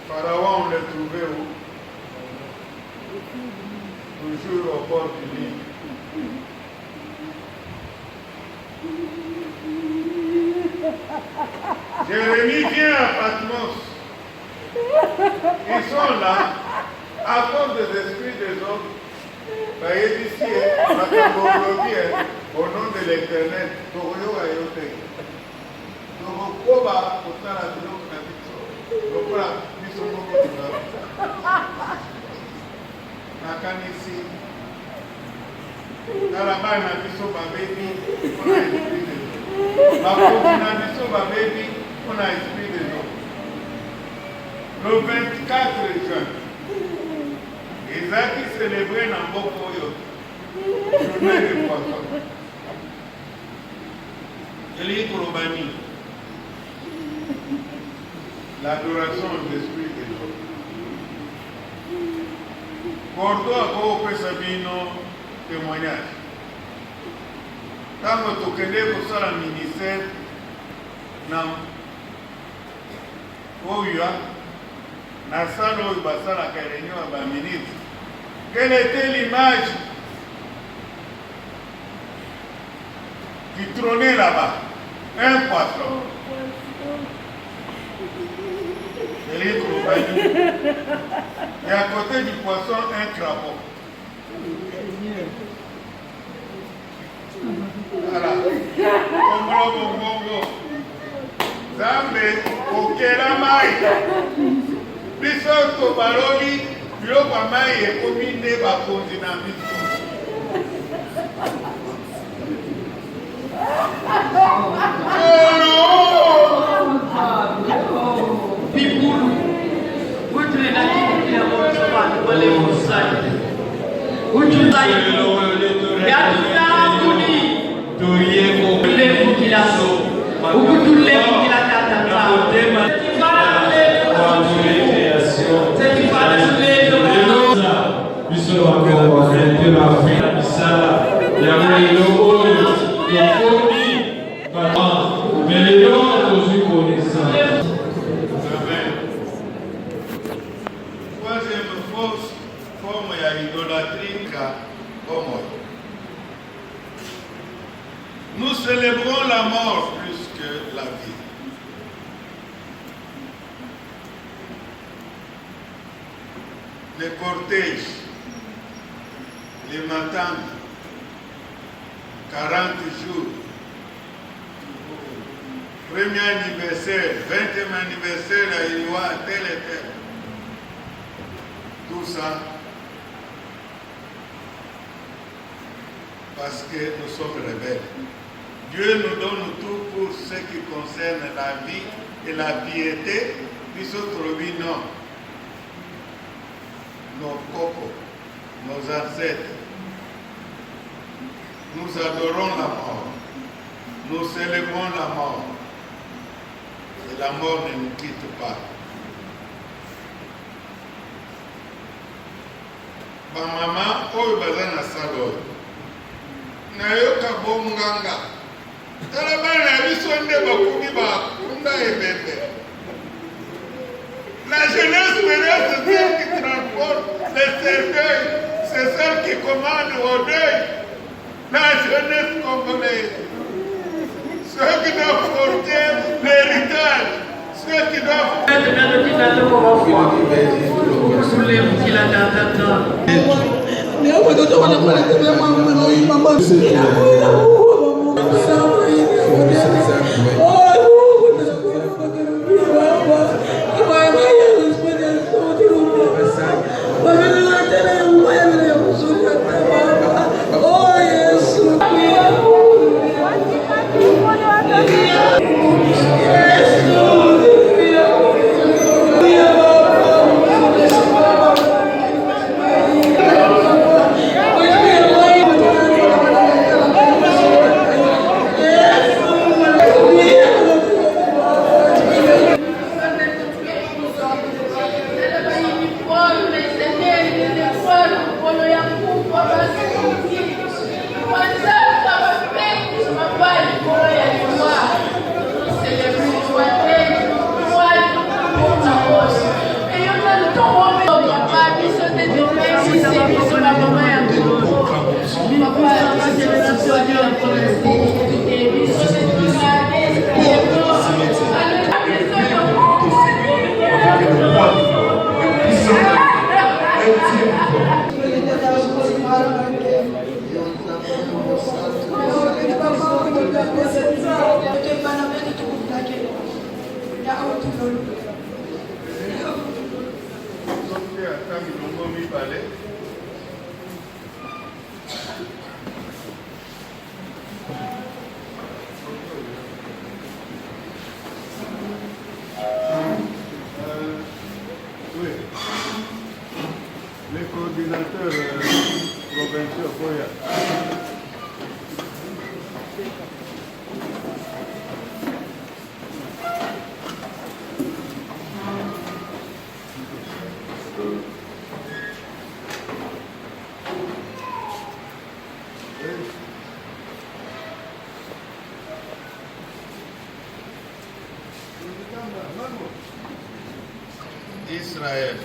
Pharaon, on l'a trouvé où? Toujours au bord du Nil. Jérémie vient à Patmos. Ils sont là à cause des esprits des hommes. Au nom de l'Éternel, le 24 juin, ils ont célébré dans Bokoyo, journée des poissons. Elie Kolobani, l'adoration de l'esprit de Dieu. Porto a beau Sabino témoignage. Quand vous toquez pour ça, le ministère, non. Oya, Nassalo Basala Réunion à la ministre. Quelle était l'image qui trônait là-bas? Un poisson. Et à côté du poisson, un crapaud. Voilà. Bongo. Zambe, okela mai. Biso to baloli, biloko mai ekomi nde bakonzi na biso. Pipulu, muito legal que é muito chamado, valeu o sangue. Muito legal. E a do Naguni, o levo que lá sou. O que tu leva que lá tá. Você fala do levo. Isso é uma coisa que na fila de sala e a mulher não olha, não come, melhor dos incondicionais. Troisième fausse forme idolâtrique comme nous célébrons la mort plus que la vie. Les cortèges, les matins, 40 jours, premier anniversaire, 20e anniversaire à Iowa, tel et tel. Tout ça, parce que nous sommes rebelles. Dieu nous donne tout pour ce qui concerne la vie et la piété, puis autres vie non. Nos cocos, nos ancêtres, nous adorons la mort, nous célébrons la mort, et la mort ne nous quitte pas. Ma maman, oyo baza na salo nayoka bonganga tala bana na biso nde bakubi bakunda ebembe. La jeunesse ménage, c'est celle qui transporte les cercueils, c'est celle qui commande au deuil. La jeunesse congolaise, ceux qui doivent porter l'héritage, ceux qui doivent... les coordinateurs provinciaux. Israël.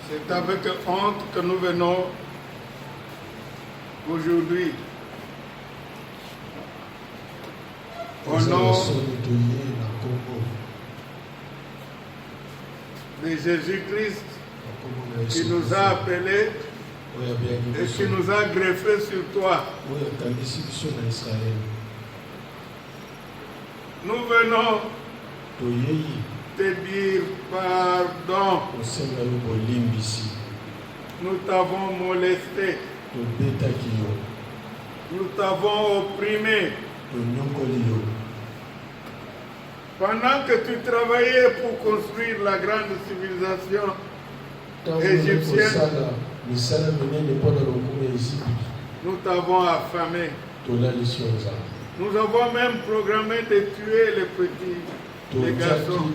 C'est avec honte que nous venons aujourd'hui au nom de Jésus-Christ qui nous a appelés et qui nous a greffés sur toi. Nous venons te dire pardon. Nous t'avons molesté. Nous t'avons opprimé. Pendant que tu travaillais pour construire la grande civilisation égyptienne, nous t'avons affamé. Nous avons même programmé de tuer les petits, les garçons.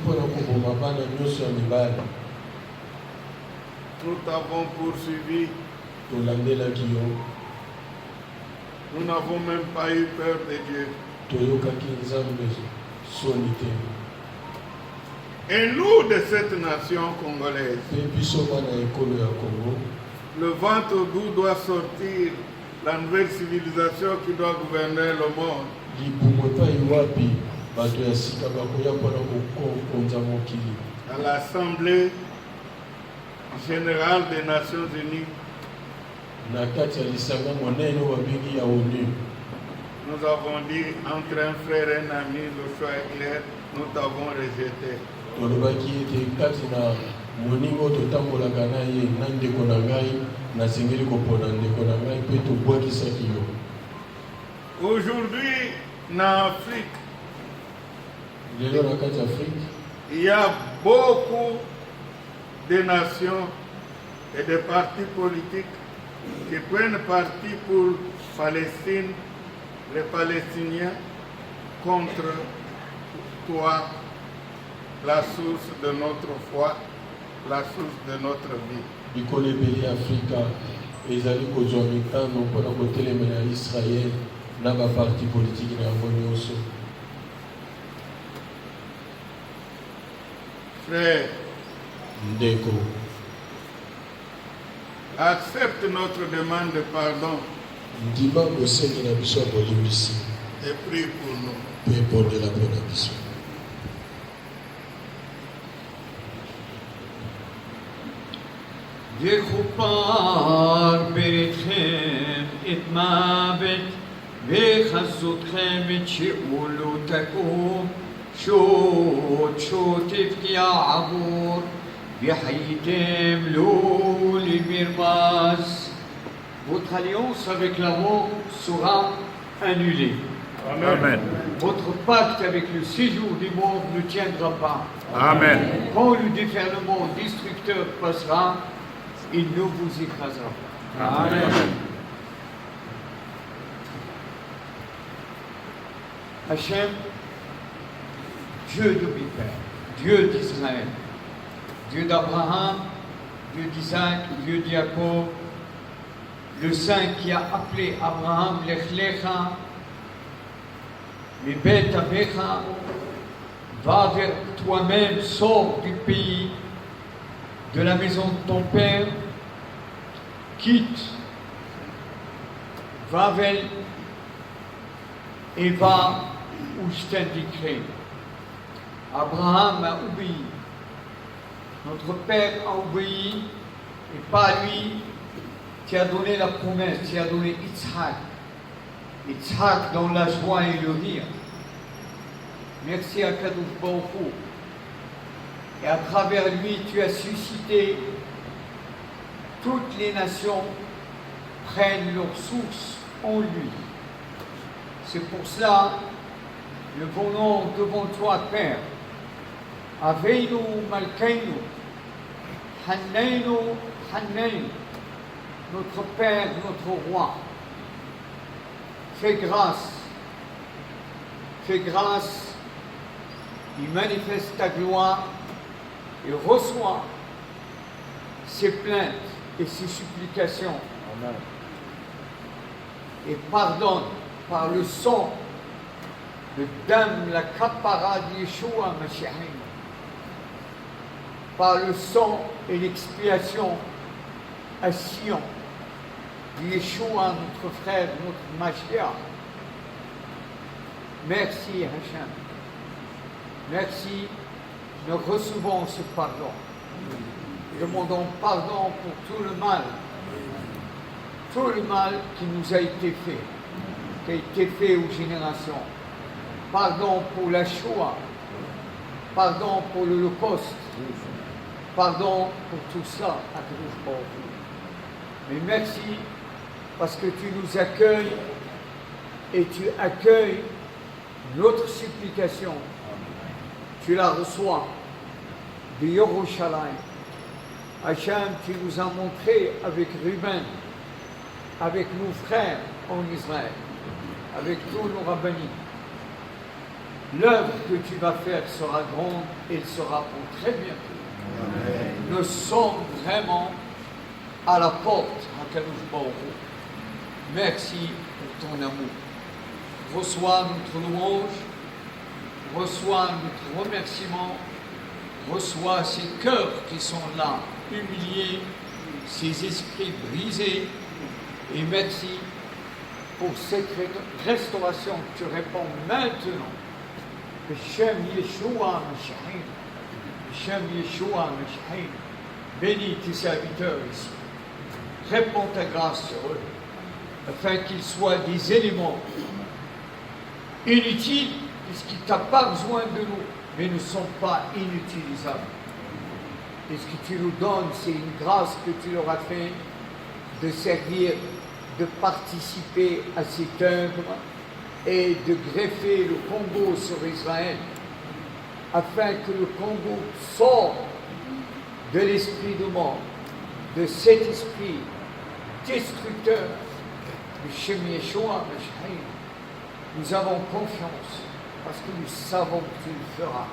Nous t'avons poursuivi. Nous n'avons même pas eu peur de Dieu. Et nous de cette nation congolaise, le ventre d'où doit sortir la nouvelle civilisation qui doit gouverner le monde. À l'Assemblée générale des Nations Unies, nous avons dit entre un frère et un ami, le choix est clair, nous t'avons rejeté. Aujourd'hui, en Afrique, il y a beaucoup de nations et de partis politiques qui prennent parti pour Palestine, les Palestiniens, contre toi, la source de notre foi, la source de notre vie. Frère, accepte notre demande de pardon et prie pour nous. יכופר בריתכם את מוות וחזותכם את שאול לא תקום שוט תפתיע עבור וחייתם לו למרמס. Votre alliance avec la mort sera annulée. Amen. Votre pacte avec le séjour des morts ne tiendra pas. Amen. Quand le déferlement destructeur passera, il ne vous écrasera pas. Amen. Hachem, Dieu de mes pères, Dieu d'Israël, Dieu d'Abraham, Dieu d'Isaac, Dieu de Jacob, le Saint qui a appelé Abraham, Lech Lecha, Mibet Avecha, va vers toi-même, sors du pays, de la maison de ton père, quitte Vavel et va où je t'indiquerai. Abraham a obéi, notre père a obéi, et pas lui qui a donné la promesse, qui a donné Yitzhak. Yitzhak dans la joie et le rire. Merci à Kadosh Baruch Hu. Et à travers lui, tu as suscité toutes les nations prennent leur source en lui. C'est pour cela, nous venons devant toi, Père, Aveinu Malkeinu, Hanneinu, Hanneinu, notre Père, notre Roi, fais grâce, il manifeste ta gloire et reçoit ses plaintes et ses supplications. Amen. Et pardonne par le sang de Dame la Kapara de Yeshua Mashiach, par le sang et l'expiation à Sion de Yeshua, notre frère, notre Mashiach. Merci Hachem. Merci, nous recevons ce pardon. Demandons pardon pour tout le mal qui nous a été fait, qui a été fait aux générations. Pardon pour la Shoah, pardon pour l'Holocauste, pardon pour tout ça, à Kadosh. Mais merci parce que tu nous accueilles et tu accueilles notre supplication. Tu la reçois de Yerushalayim. Hachem, tu nous as montré avec Ruben, avec nos frères en Israël, avec tous nos rabbinim. L'œuvre que tu vas faire sera grande et elle sera pour très bientôt. Amen. Nous sommes vraiment à la porte à Kadosh Baruch Hu. Merci pour ton amour. Reçois notre louange, reçois notre remerciement, reçois ces cœurs qui sont là, humiliés, ces esprits brisés, et merci pour cette restauration que tu réponds maintenant. Beshem Yeshua Mashiach, Beshem Yeshua Mashiach, bénis tes serviteurs ici. Réponds ta grâce sur eux, afin qu'ils soient des éléments inutiles, puisqu'il t'a pas besoin de nous, mais nous ne sommes pas inutilisables. Et ce que tu nous donnes, c'est une grâce que tu leur as fait de servir, de participer à cette œuvre et de greffer le Congo sur Israël, afin que le Congo sorte de l'esprit de mort, de cet esprit destructeur de Shem Yeshua Mashiach. Nous avons confiance parce que nous savons que tu le feras.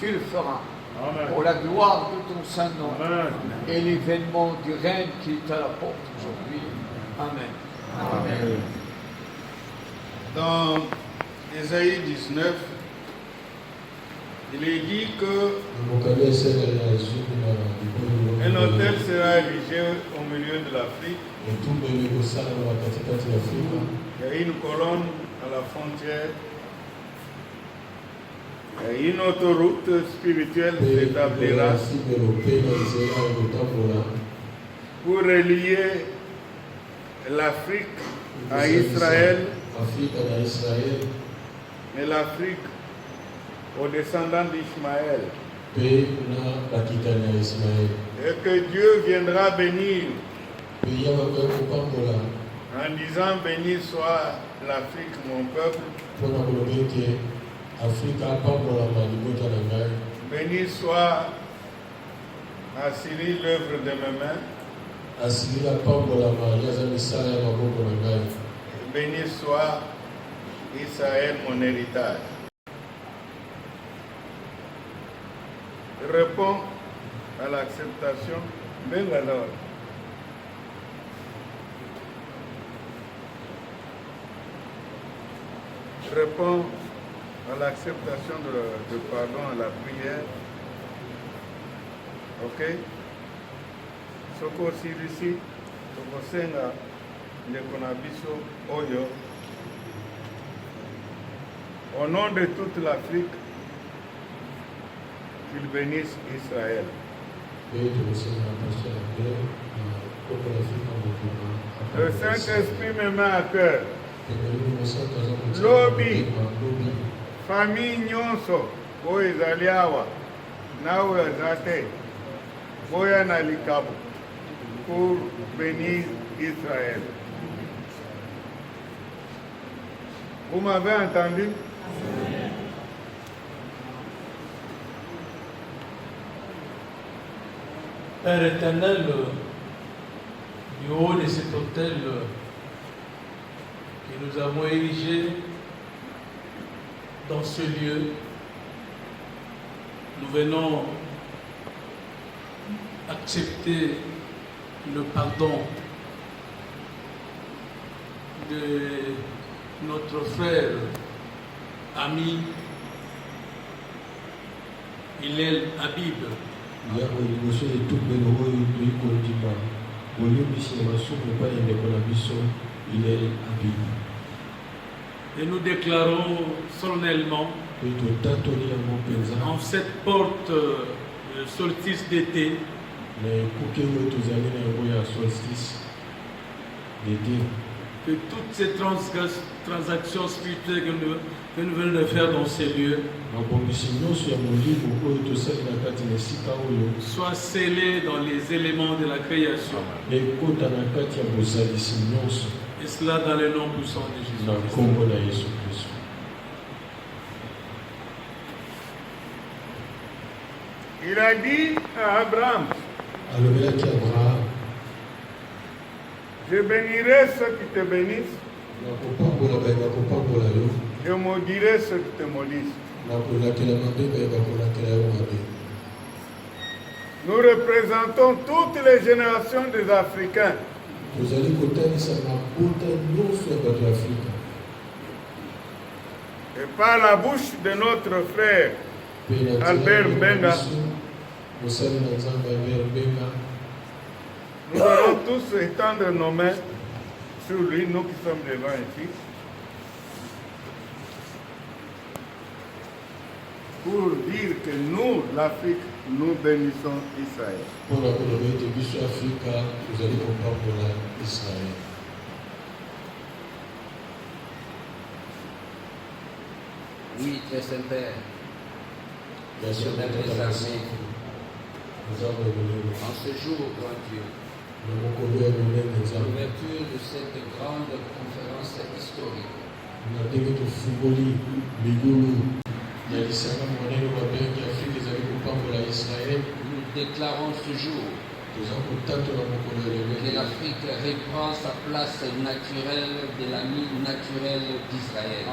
Tu le feras. Amen. Pour la gloire de ton saint nom. Amen. Et l'événement du règne qui est à la porte aujourd'hui. Amen. Amen. Dans Ésaïe 19, il est dit que un autel sera érigé au milieu de l'Afrique. Il y a une colonne à la frontière. Et une autoroute spirituelle s'établira pour relier l'Afrique à Israël et l'Afrique aux descendants d'Ismaël. Et que Dieu viendra bénir en disant: béni soit l'Afrique, mon peuple. Béni soit Assyrie, l'œuvre de mes mains. Béni soit Israël, mon héritage. Réponds à l'acceptation. Même alors. Réponds à l'acceptation de pardon, à la prière. Ok? Soko sirisi, soko senga, nekonabiso oyo. Au nom de toute l'Afrique, qu'il bénisse Israël. Le Saint-Esprit me met à cœur. Lobi, famille nyonso, oyo ezali awa, na oyo eza te, boya na likabo pour bénir Israël. Vous m'avez entendu? Père éternel, du haut de cet autel que nous avons érigé dans ce lieu, nous venons accepter le pardon de notre frère, ami, Hillel Habib. Et nous déclarons solennellement en cette porte de solstice d'été que toutes ces transactions spirituelles que nous venons de faire dans ces lieux soient scellées dans les éléments de la création. Et cela dans le nom puissant de Jésus. Il a dit à Abraham, je bénirai ceux qui te bénissent, je maudirai ceux qui te maudissent. Nous représentons toutes les générations des Africains. Et par la bouche de notre frère Albert Mbenga, nous allons tous étendre nos mains sur lui, nous qui sommes devant ici, pour dire que nous, l'Afrique, nous bénissons Israël. Oui, très Saint-Père, Monsieur des armées, en ce jour, grand Dieu, l'ouverture de cette grande conférence historique, nous déclarons ce jour que l'Afrique reprend sa place naturelle de l'ami naturel d'Israël.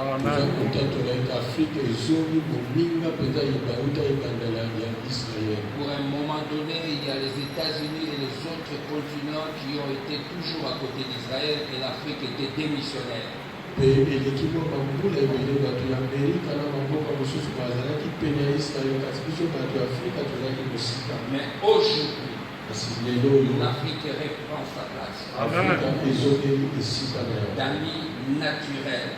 Pour un moment donné, il y a les États-Unis et les autres continents qui ont été toujours à côté d'Israël et l'Afrique était démissionnaire. Mais aujourd'hui, l'Afrique reprend sa place d'amis naturels.